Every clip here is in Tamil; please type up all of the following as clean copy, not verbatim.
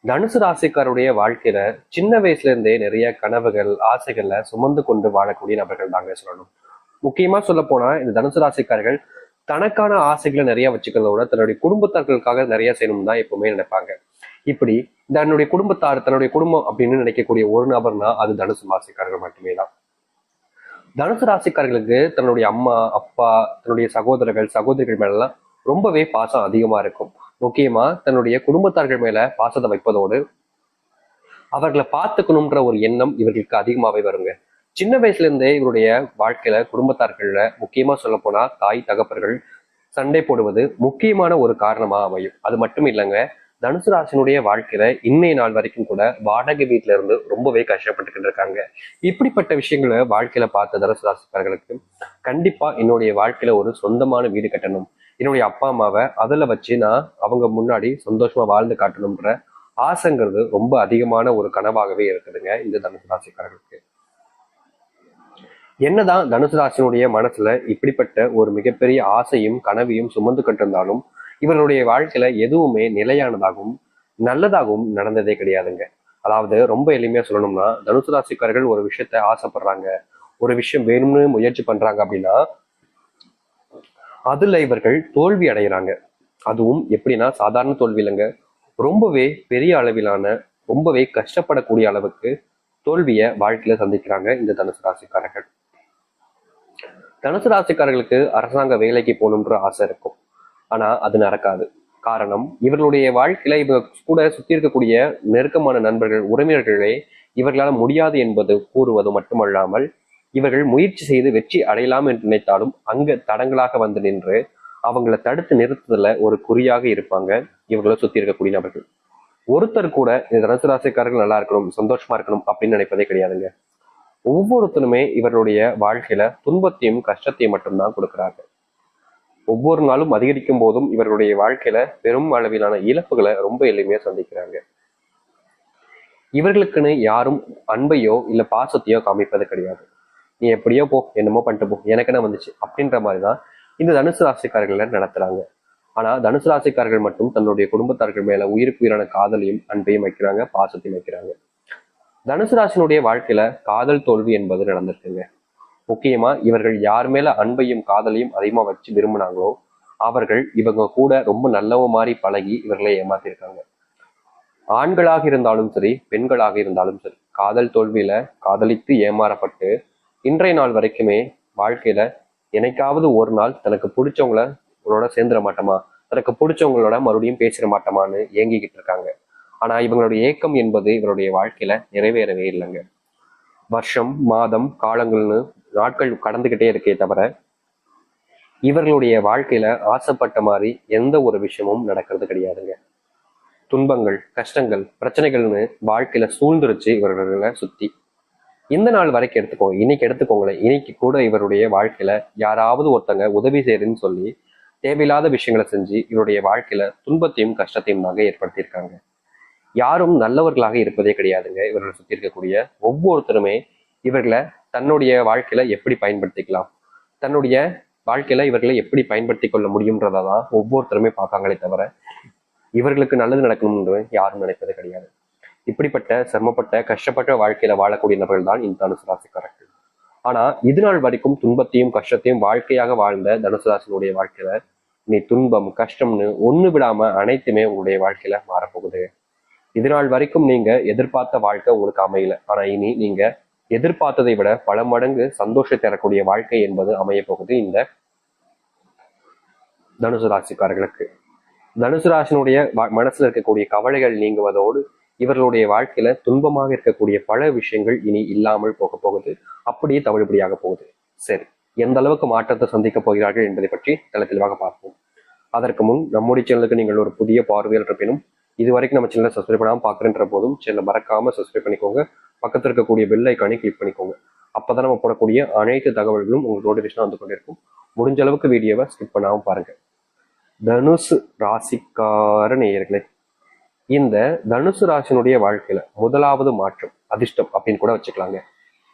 தனுசு ராசிக்காருடைய வாழ்க்கையில சின்ன வயசுல இருந்தே நிறைய கனவுகள் ஆசைகள்ல சுமந்து கொண்டு வாழக்கூடிய நபர்கள் தாங்க சொல்லணும். முக்கியமா சொல்ல போனா இந்த தனுசு ராசிக்காரர்கள் தனக்கான ஆசைகளை நிறைய வச்சுக்கிறதோட தன்னுடைய குடும்பத்தார்களுக்காக நிறைய செய்யணும் தான் எப்பவுமே நினைப்பாங்க. இப்படி தன்னுடைய குடும்பத்தார் தன்னுடைய குடும்பம் அப்படின்னு நினைக்கக்கூடிய ஒரு நபர்னா அது தனுசு ராசிக்காரர்கள் மட்டுமே தான். தனுசு ராசிக்காரர்களுக்கு தன்னுடைய அம்மா அப்பா தன்னுடைய சகோதரர்கள் சகோதரிகள் மேலாம் ரொம்பவே பாசம் அதிகமா இருக்கும். முக்கியமா தன்னுடைய குடும்பத்தார்கள் மேல பாசத்தை வைப்பதோடு அவர்களை பார்த்துக்கணும்ன்ற ஒரு எண்ணம் இவர்களுக்கு அதிகமாவே வருங்க. சின்ன வயசுல இருந்தே இவருடைய வாழ்க்கையில குடும்பத்தார்கள்ல முக்கியமா சொல்ல போனா தாய் தகப்பர்கள் சண்டை போடுவது முக்கியமான ஒரு காரணமா அமையும். அது மட்டும் இல்லைங்க, தனுசு ராசினுடைய வாழ்க்கையில இன்னைய நாள் வரைக்கும் கூட வாடகை வீட்டுல இருந்து ரொம்பவே கஷ்டப்பட்டுக்கிட்டு இருக்காங்க. இப்படிப்பட்ட விஷயங்களை வாழ்க்கையில பார்த்த தனுசு ராசிக்காரர்களுக்கு கண்டிப்பா என்னுடைய வாழ்க்கையில ஒரு சொந்தமான வீடு கட்டணும், என்னுடைய அப்பா அம்மாவை அதுல வச்சு நான் அவங்க முன்னாடி சந்தோஷமா வாழ்ந்து காட்டணும்ன்ற ஆசைங்கிறது ரொம்ப அதிகமான ஒரு கனவாகவே இருக்குதுங்க இந்த தனுசு ராசிக்காரர்களுக்கு. என்னதான் தனுசு ராசினுடைய மனசுல இப்படிப்பட்ட ஒரு மிகப்பெரிய ஆசையும் கனவையும் சுமந்து கட்டிருந்தாலும் இவருடைய வாழ்க்கையில எதுவுமே நிலையானதாகவும் நல்லதாகவும் நடந்ததே கிடையாதுங்க. அதாவது ரொம்ப எளிமையா சொல்லணும்னா, தனுசு ராசிக்காரர்கள் ஒரு விஷயத்த ஆசைப்படுறாங்க, ஒரு விஷயம் வேணும்னு முயற்சி பண்றாங்க அப்படின்னா அதுல இவர்கள் தோல்வி அடைகிறாங்க. அதுவும் எப்படின்னா சாதாரண தோல்வி இல்லைங்க, ரொம்பவே பெரிய அளவிலான ரொம்பவே கஷ்டப்படக்கூடிய அளவுக்கு தோல்வியை வாழ்க்கையில சந்திக்கிறாங்க இந்த தனுசு ராசிக்காரர்கள். தனுசு ராசிக்காரர்களுக்கு அரசாங்க வேலைக்கு போகணுன்ற ஆசை இருக்கும், ஆனா அது நடக்காது. காரணம், இவர்களுடைய வாழ்க்கையில இவங்க கூட சுத்தி இருக்கக்கூடிய நெருக்கமான நண்பர்கள் உறவினர்களே இவர்களால் முடியாது என்பது கூறுவது மட்டுமல்லாமல் இவர்கள் முயற்சி செய்து வெற்றி அடையலாம் என்று நினைத்தாலும் அங்க தடங்களாக வந்து நின்று அவங்கள தடுத்து நிறுத்துதல ஒரு குறியாக இருப்பாங்க இவங்களை சுத்தி இருக்கக்கூடிய நபர்கள். ஒருத்தர் கூட இந்த தனுசு ராசிக்காரர்கள் நல்லா இருக்கணும் சந்தோஷமா இருக்கணும் அப்படின்னு நினைப்பதே கிடையாதுங்க. ஒவ்வொருத்தருமே இவருடைய வாழ்க்கையில துன்பத்தையும் கஷ்டத்தையும் மட்டும்தான் கொடுக்குறாங்க. ஒவ்வொரு நாளும் அதிகரிக்கும் போதும் இவர்களுடைய வாழ்க்கையில பெரும் அளவிலான இழப்புகளை ரொம்ப எளிமையா சந்திக்கிறாங்க. இவர்களுக்குன்னு யாரும் அன்பையோ இல்ல பாசத்தையோ காமிப்பது கிடையாது. நீ எப்படியோ போ, என்னமோ பண்ணிட்டு போ, எனக்கு என்ன வந்துச்சு அப்படின்ற மாதிரிதான் இந்த தனுசு ராசிக்காரர்களை நடத்துறாங்க. ஆனா தனுசு ராசிக்காரர்கள் மட்டும் தன்னுடைய குடும்பத்தார்கள் மேல உயிருக்கு உயிரான காதலையும் அன்பையும் வைக்கிறாங்க, பாசத்தையும் வைக்கிறாங்க. தனுசு ராசினுடைய வாழ்க்கையில காதல் தோல்வி என்பது நடந்திருக்குங்க. முக்கியமா இவர்கள் யார் மேல அன்பையும் காதலையும் அதிகமா வச்சு விரும்பினாங்களோ அவர்கள் இவங்க கூட ரொம்ப நல்லவ மாதிரி பழகி இவர்களை ஏமாத்திருக்காங்க. ஆண்களாக இருந்தாலும் சரி பெண்களாக இருந்தாலும் சரி காதல் தோல்வியில காதலித்து ஏமாறப்பட்டு இன்றைய நாள் வரைக்குமே வாழ்க்கையில என்னைக்காவது ஒரு நாள் தனக்கு பிடிச்சவங்களோட சேர்ந்துட மாட்டோமா, தனக்கு பிடிச்சவங்களோட மறுபடியும் பேசிட மாட்டோமான்னு ஏங்கிக்கிட்டு இருக்காங்க. ஆனா இவங்களுடைய ஏக்கம் என்பது இவருடைய வாழ்க்கையில நிறைவேறவே இல்லைங்க. வருஷம் மாதம் காலங்கள்னு நாட்கள் கடந்துகிட்டே இருக்கே தவிர இவர்களுடைய வாழ்க்கையில ஆசைப்பட்ட மாதிரி எந்த ஒரு விஷயமும் நடக்கிறது கிடையாதுங்க. துன்பங்கள் கஷ்டங்கள் பிரச்சனைகள்னு வாழ்க்கையில சூழ்ந்துருச்சு இவர்களை சுத்தி. இந்த நாள் வரைக்கும் எடுத்துக்கோங்க, இன்னைக்கு எடுத்துக்கோங்களேன், இன்னைக்கு கூட இவருடைய வாழ்க்கையில யாராவது ஒருத்தங்க உதவி செய்யுன்னு சொல்லி தேவையில்லாத விஷயங்களை செஞ்சு இவருடைய வாழ்க்கையில துன்பத்தையும் கஷ்டத்தையும் தாங்க ஏற்படுத்தியிருக்காங்க. யாரும் நல்லவர்களாக இருப்பதே கிடையாதுங்க. இவர்களை சுத்தி இருக்கக்கூடிய ஒவ்வொருத்தருமே இவர்களை தன்னுடைய வாழ்க்கையில எப்படி பயன்படுத்திக்கலாம், தன்னுடைய வாழ்க்கையில இவர்களை எப்படி பயன்படுத்தி கொள்ள முடியும்ன்றதான் ஒவ்வொருத்தருமே பார்க்காங்களே தவிர இவர்களுக்கு நல்லது நடக்கணும்னு யாரும் நினைப்பது கிடையாது. இப்படிப்பட்ட சிரமப்பட்ட கஷ்டப்பட்ட வாழ்க்கையில வாழக்கூடிய நபர்கள் தான் இந்த தனுசு ராசிக்காரர்கள். ஆனா இது நாள் வரைக்கும் துன்பத்தையும் கஷ்டத்தையும் வாழ்க்கையாக வாழ்ந்த தனுசு ராசினுடைய வாழ்க்கையில நீ துன்பம் கஷ்டம்னு ஒண்ணு விடாம அனைத்துமே உங்களுடைய வாழ்க்கையில மாறப்போகுது. இது நாள் வரைக்கும் நீங்க எதிர்பார்த்த வாழ்க்கை உங்களுக்கு அமையல, ஆனா இனி நீங்க எதிர்பார்த்ததை விட பல மடங்கு சந்தோஷத்தை தரக்கூடிய வாழ்க்கை என்பது அமைய போகுது இந்த தனுசு ராசிக்காரர்களுக்கு. தனுசு ராசினுடைய மனசுல இருக்கக்கூடிய கவலைகள் நீங்குவதோடு இவர்களுடைய வாழ்க்கையில துன்பமாக இருக்கக்கூடிய பல விஷயங்கள் இனி இல்லாமல் போக போகுது, அப்படியே தவிடுபடியாக போகுது. சரி, எந்த அளவுக்கு மாற்றத்தை சந்திக்க போகிறார்கள் என்பதை பற்றி தெளிவாக பார்ப்போம். அதற்கு முன் நம்முடைய சேனலுக்கு நீங்கள் ஒரு புதிய பார்வையாளர் இருப்பினும் இது வரைக்கும் நம்ம சேனலை சப்ஸ்கிரைப் பண்ணாமல் பார்க்குறேன்ற போதும் சேனலை மறக்காம சப்ஸ்கிரைப் பண்ணிக்கோங்க. பக்கத்தில் இருக்கக்கூடிய பெல் ஐக்கானை கிளிக் பண்ணிக்கோங்க. அப்பதான் நம்ம போடக்கூடிய அனைத்து தகவல்களும் உங்களுக்கு நோட்டிஃபிகேஷன் வந்து கொண்டிருக்கும். முடிஞ்ச அளவுக்கு வீடியோவை ஸ்கிப் பண்ணாம பாருங்க. தனுசு ராசிக்கார நேயர்களே, இந்த தனுசு ராசினுடைய வாழ்க்கையில முதலாவது மாற்றம் அதிர்ஷ்டம் அப்படின்னு கூட வச்சுக்கலாங்க.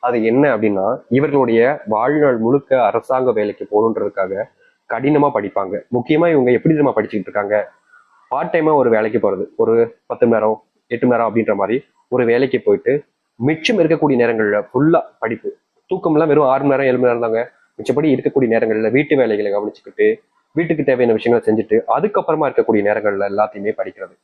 அது என்ன அப்படின்னா, இவர்களுடைய வாழ்நாள் முழுக்க அரசாங்க வேலைக்கு போகணுன்றதுக்காக கடினமா படிப்பாங்க. முக்கியமா இவங்க எப்படி நம்ம படிச்சுக்கிட்டு இருக்காங்க, பார்ட் டைமா ஒரு வேலைக்கு போறது, ஒரு 10 மணி நேரம் 8 மணி நேரம் அப்படின்ற மாதிரி ஒரு வேலைக்கு போயிட்டு மிச்சம் இருக்கக்கூடிய நேரங்கள்ல ஃபுல்லா படிப்பு, தூக்கம்லாம் வெறும் 6 மணி நேரம் 7 மணி நேரம் தாங்க. மிச்சப்படி இருக்கக்கூடிய நேரங்கள்ல வீட்டு வேலைகளை கவனிச்சுக்கிட்டு வீட்டுக்கு தேவையான விஷயங்களை செஞ்சுட்டு அதுக்கப்புறமா இருக்கக்கூடிய நேரங்கள்ல எல்லாத்தையுமே படிக்கிறது.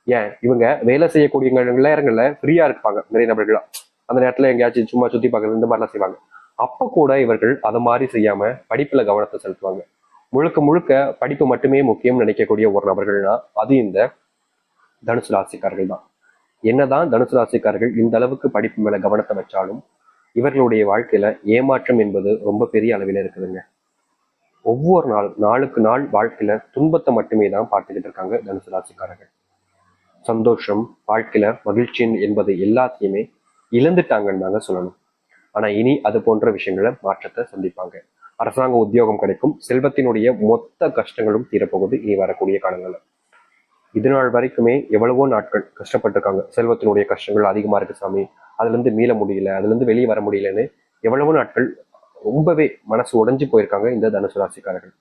ஏன் இவங்க வேலை செய்யக்கூடிய நேரங்கள்ல ஃப்ரீயா இருப்பாங்க நிறைய நபர்களா. அந்த நேரத்துல எங்கேயாச்சும் சும்மா சுத்தி பார்க்கறது இந்த மாதிரிலாம் செய்வாங்க. அப்ப கூட இவர்கள் அதை மாதிரி செய்யாம படிப்புல கவனத்தை செலுத்துவாங்க. முழுக்க முழுக்க படிப்பு மட்டுமே முக்கியம் நினைக்கக்கூடிய ஒரு நபர்கள்னா அது இந்த தனுசு ராசிக்காரர்கள் தான். என்னதான் தனுசு ராசிக்காரர்கள் இந்த அளவுக்கு படிப்பு மேல கவனத்தை வச்சாலும் இவர்களுடைய வாழ்க்கையில ஏமாற்றம் என்பது ரொம்ப பெரிய அளவில் இருக்குதுங்க. ஒவ்வொரு நாளுக்கு நாள் வாழ்க்கையில துன்பத்தை மட்டுமே தான் பார்த்துக்கிட்டு இருக்காங்க தனுசு ராசிக்காரர்கள். சந்தோஷம், வாழ்க்கையில மகிழ்ச்சி என்பது எல்லாத்தையுமே இழந்துட்டாங்கன்னு தாங்க சொல்லணும். ஆனா இனி அது போன்ற விஷயங்களை மாற்றத்தை சந்திப்பாங்க. அரசாங்க உத்தியோகம் கிடைக்கும். செல்வத்தினுடைய மொத்த கஷ்டங்களும் தீரப்போகுது இனி வரக்கூடிய காலங்கள்ல. இது நாள் வரைக்குமே எவ்வளவோ நாட்கள் கஷ்டப்பட்டிருக்காங்க. செல்வத்தினுடைய கஷ்டங்கள் அதிகமா இருக்கு சாமி, அதுல இருந்து மீள முடியல, அதுல இருந்து வெளியே வர முடியலன்னு எவ்வளவோ நாட்கள் ரொம்பவே மனசு உடைஞ்சு போயிருக்காங்க இந்த தனுசு ராசிக்காரர்கள்.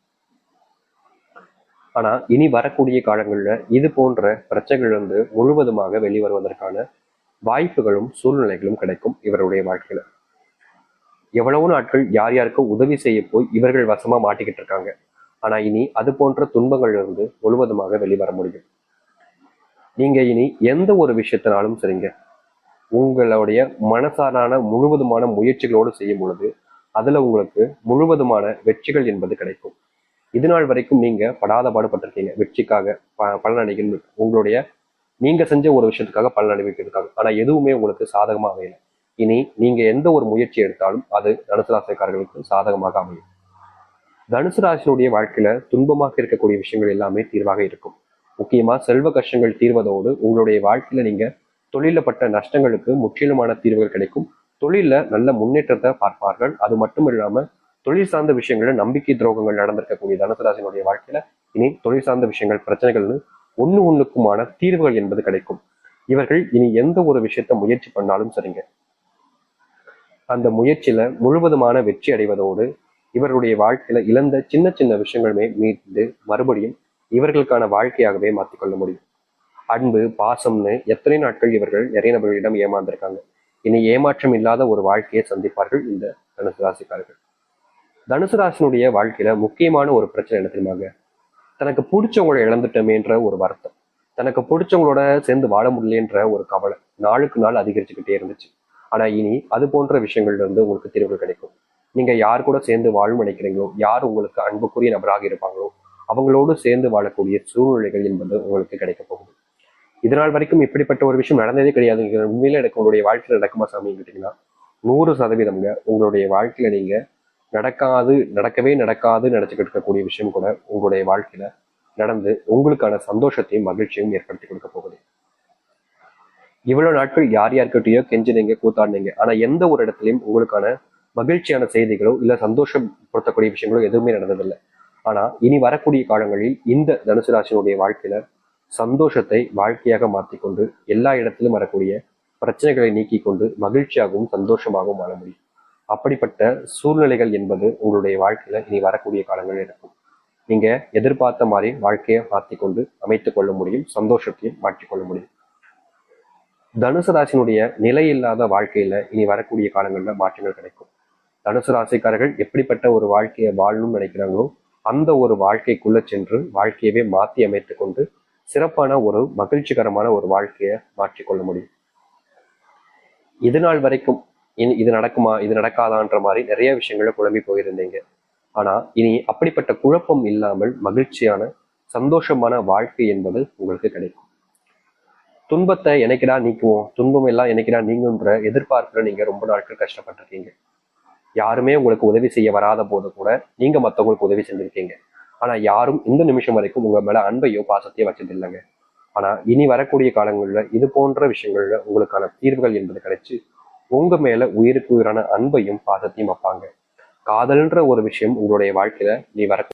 ஆனா இனி வரக்கூடிய காலங்கள்ல இது போன்ற பிரச்சனைகள் வந்து முழுவதுமாக வெளிவருவதற்கான வாய்ப்புகளும் சூழ்நிலைகளும் கிடைக்கும் இவருடைய வாழ்க்கையில. எவ்வளவு நாட்கள் யார் யாருக்கும் உதவி செய்ய போய் இவர்கள் வசமா மாட்டிக்கிட்டு இருக்காங்க. ஆனா இனி அது போன்ற துன்பங்கள்ல இருந்து முழுவதுமாக வெளிவர முடியும். நீங்க இனி எந்த ஒரு விஷயத்தினாலும் சரிங்க, உங்களுடைய மனசாரான முழுவதுமான முயற்சிகளோடு செய்யும் பொழுது அதுல உங்களுக்கு முழுவதுமான வெற்றிகள் என்பது கிடைக்கும். இது நாள் வரைக்கும் நீங்க படாத பாடுபட்டிருக்கீங்க வெற்றிக்காக, பலன் அடைகள் உங்களுடைய நீங்க செஞ்ச ஒரு விஷயத்துக்காக பலன் அனுபவிக்கிறதுக்காக. ஆனா எதுவுமே உங்களுக்கு சாதகமா அமையல. இனி நீங்க எந்த ஒரு முயற்சி எடுத்தாலும் அது தனுசு ராசிக்காரர்களுக்கு சாதகமாக அமையும். தனுசு ராசியினுடைய வாழ்க்கையில துன்பமாக இருக்கக்கூடிய விஷயங்கள் எல்லாமே தீர்வாக இருக்கும். முக்கியமா செல்வ கஷ்டங்கள் தீர்வதோடு உங்களுடைய வாழ்க்கையில நீங்க தொழிலப்பட்ட நஷ்டங்களுக்கு முற்றிலுமான தீர்வுகள் கிடைக்கும். தொழில நல்ல முன்னேற்றத்தை பார்ப்பார்கள். அது மட்டும் இல்லாம தொழில் சார்ந்த விஷயங்கள்ல நம்பிக்கை துரோகங்கள் நடந்திருக்கக்கூடிய தனுசு ராசியினுடைய வாழ்க்கையில இனி தொழில் சார்ந்த விஷயங்கள் பிரச்சனைகள்னு ஒண்ணுக்குமான தீர்வுகள் என்பது கிடைக்கும். இவர்கள் இனி எந்த ஒரு விஷயத்த முயற்சி பண்ணாலும் சரிங்க, அந்த முயற்சியில முழுவதுமான வெற்றி அடைவதோடு இவருடைய வாழ்க்கையில இழந்த சின்ன சின்ன விஷயங்களுமே மீண்டு மறுபடியும் இவர்களுக்கான வாழ்க்கையாகவே மாற்றிக்கொள்ள முடியும். அன்பு, பாசம்னு எத்தனை நாட்கள் இவர்கள் நிறைய நபர்களிடம் ஏமாந்திருக்காங்க. இனி ஏமாற்றம் இல்லாத ஒரு வாழ்க்கையை சந்திப்பார்கள் இந்த தனுசு ராசிக்காரர்கள். தனுசு ராசினுடைய வாழ்க்கையில முக்கியமான ஒரு பிரச்சனை என்ன தெரியுமாங்க? தனக்கு பிடிச்சவங்களை இழந்துட்டோமேன்ற ஒரு வருத்தம், தனக்கு பிடிச்சவங்களோட சேர்ந்து வாழ முடியலன்ற ஒரு கவலை நாளுக்கு நாள் அதிகரிச்சுக்கிட்டே இருந்துச்சு. ஆனா இனி அது போன்ற விஷயங்கள்ல இருந்து உங்களுக்கு தீர்வுகள் கிடைக்கும். நீங்க யார் கூட சேர்ந்து வாழும் நினைக்கிறீங்களோ, யார் உங்களுக்கு அன்புக்குரிய நபராக இருப்பாங்களோ அவங்களோடு சேர்ந்து வாழக்கூடிய சூழ்நிலைகள் என்பது உங்களுக்கு கிடைக்க போகுது. இதனால் வரைக்கும் இப்படிப்பட்ட ஒரு விஷயம் நடந்ததே கிடையாது. உண்மையில எனக்கு உங்களுடைய வாழ்க்கையில நடக்குமா சாமி கேட்டீங்கன்னா 100% உங்களுடைய வாழ்க்கையில நீங்க நடக்கவே நடக்காது நினைச்சுக்கிட்டு இருக்கக்கூடிய விஷயம் கூட உங்களுடைய வாழ்க்கையில நடந்து உங்களுக்கான சந்தோஷத்தையும் மகிழ்ச்சியும் ஏற்படுத்தி கொடுக்க போகுது. இவ்வளவு நாட்கள் யார் யார்கிட்டயோ கெஞ்சினீங்க, கூத்தாடினீங்க, ஆனா எந்த ஒரு இடத்துலயும் உங்களுக்கான மகிழ்ச்சியான செய்திகளோ இல்ல சந்தோஷப்படுத்தக்கூடிய விஷயங்களோ எதுவுமே நடந்ததில்லை. ஆனா இனி வரக்கூடிய காலங்களில் இந்த தனுசு ராசியினுடைய வாழ்க்கையில சந்தோஷத்தை வாழ்க்கையாக மாற்றிக்கொண்டு எல்லா இடத்திலும் வரக்கூடிய பிரச்சனைகளை நீக்கி கொண்டு மகிழ்ச்சியாகவும் சந்தோஷமாகவும் வாழ முடியும். அப்படிப்பட்ட சூழ்நிலைகள் என்பது உங்களுடைய வாழ்க்கையில இனி வரக்கூடிய காலங்கள் இருக்கும். நீங்க எதிர்பார்த்த மாதிரி வாழ்க்கையை மாற்றிக்கொண்டு அமைத்துக் கொள்ள முடியும், சந்தோஷத்தையும் மாற்றிக்கொள்ள முடியும். தனுசு ராசினுடைய நிலையில்லாத வாழ்க்கையில இனி வரக்கூடிய காலங்கள்ல மாற்றங்கள் கிடைக்கும். தனுசு ராசிக்காரர்கள் எப்படிப்பட்ட ஒரு வாழ்க்கையை வாழணும்னு நினைக்கிறாங்களோ அந்த ஒரு வாழ்க்கைக்குள்ள சென்று வாழ்க்கையவே மாற்றி அமைத்துக் கொண்டு சிறப்பான ஒரு மகிழ்ச்சிகரமான ஒரு வாழ்க்கையை மாற்றிக்கொள்ள முடியும். இது நாள் வரைக்கும் இது நடக்குமா, இது நடக்காதான்ற மாதிரி நிறைய விஷயங்கள குழம்பி போயிருந்தீங்க. ஆனா இனி அப்படிப்பட்ட குழப்பம் இல்லாமல் மகிழ்ச்சியான சந்தோஷமான வாழ்க்கை என்பது உங்களுக்கு கிடைக்கும். துன்பத்தை என்னைக்கிடா நீக்குவோம், துன்பம் எல்லாம் என்னைக்கிடா நீங்குன்ற எதிர்பார்ப்புல நீங்க ரொம்ப நாட்கள் கஷ்டப்பட்டிருக்கீங்க. யாருமே உங்களுக்கு உதவி செய்ய வராத போது கூட நீங்க மற்றவங்களுக்கு உதவி செஞ்சிருக்கீங்க. ஆனா யாரும் இந்த நிமிஷம் வரைக்கும் உங்க மேல அன்பையோ பாசத்தையோ வச்சது இல்லைங்க. ஆனா இனி வரக்கூடிய காலங்கள்ல இது போன்ற விஷயங்கள்ல உங்களுக்கான தீர்வுகள் என்பது கிடைச்சு உங்க மேல உயிருக்கு உயிரான அன்பையும் பாசத்தையும் வைப்பாங்க. காதல்ன்ற ஒரு விஷயம் உங்களுடைய வாழ்க்கையில நீ வர